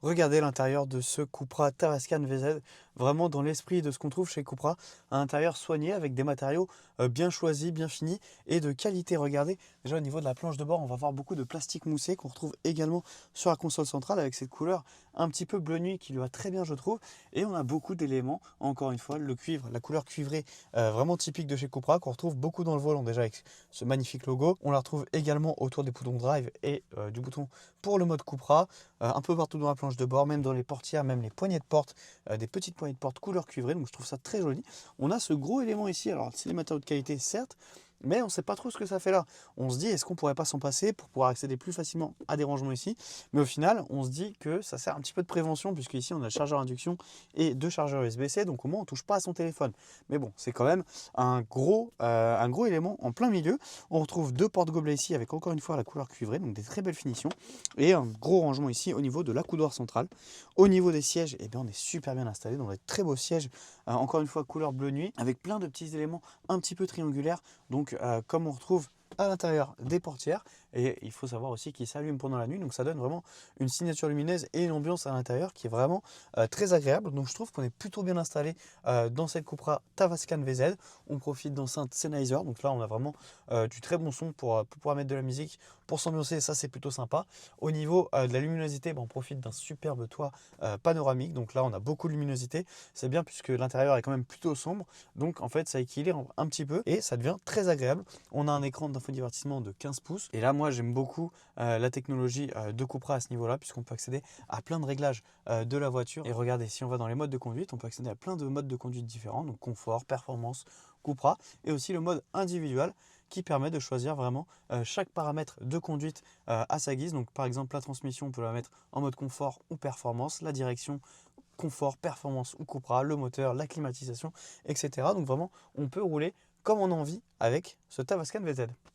Regardez l'intérieur de ce Cupra Tavascan VZ, vraiment dans l'esprit de ce qu'on trouve chez Cupra, un intérieur soigné avec des matériaux bien choisis, bien finis et de qualité. Regardez, déjà au niveau de la planche de bord, on va voir beaucoup de plastique moussé qu'on retrouve également sur la console centrale avec cette couleur un petit peu bleu nuit qui lui va très bien je trouve. Et on a beaucoup d'éléments, encore une fois, le cuivre, la couleur cuivrée vraiment typique de chez Cupra qu'on retrouve beaucoup dans le volant déjà avec ce magnifique logo. On la retrouve également autour des boutons drive et du bouton pour le mode Cupra. Un peu partout dans la planche de bord, même dans les portières, même les poignées de porte, des petites poignées de porte couleur cuivrée, donc je trouve ça très joli. On a ce gros élément ici, alors c'est des matériaux de qualité certes, mais on ne sait pas trop ce que ça fait là. On se dit, est-ce qu'on pourrait pas s'en passer pour pouvoir accéder plus facilement à des rangements ici? Mais au final, on se dit que ça sert un petit peu de prévention, puisque ici on a le chargeur induction et deux chargeurs USB-C, donc au moins on touche pas à son téléphone. Mais bon, c'est quand même un gros élément en plein milieu. On retrouve deux porte-gobelets ici avec encore une fois la couleur cuivrée, donc des très belles finitions. Et un gros rangement ici au niveau de l'accoudoir central. Au niveau des sièges, eh bien, on est super bien installé dans des très beaux sièges, encore une fois couleur bleu nuit, avec plein de petits éléments un petit peu triangulaires. Donc comme on retrouve à l'intérieur des portières, et il faut savoir aussi qu'ils s'allument pendant la nuit, donc ça donne vraiment une signature lumineuse et une ambiance à l'intérieur qui est vraiment très agréable. Donc je trouve qu'on est plutôt bien installé dans cette Cupra Tavascan VZ. On profite d'enceintes Sennheiser, donc là on a vraiment du très bon son pour pouvoir mettre de la musique, pour s'ambiancer, ça c'est plutôt sympa. Au niveau de la luminosité, on profite d'un superbe toit panoramique, donc là on a beaucoup de luminosité, c'est bien puisque l'intérieur est quand même plutôt sombre, donc en fait ça équilibre un petit peu et ça devient très agréable. On a un écran d'infodivertissement de 15 pouces, et là moi j'aime beaucoup la technologie de Cupra à ce niveau-là, puisqu'on peut accéder à plein de réglages de la voiture. Et regardez, si on va dans les modes de conduite, on peut accéder à plein de modes de conduite différents, donc confort, performance, Cupra, et aussi le mode individual qui permet de choisir vraiment chaque paramètre de conduite à sa guise. Donc par exemple la transmission, on peut la mettre en mode confort ou performance, la direction confort, performance ou Cupra, le moteur, la climatisation, etc. Donc vraiment on peut rouler comme on a envie avec ce Tavascan VZ.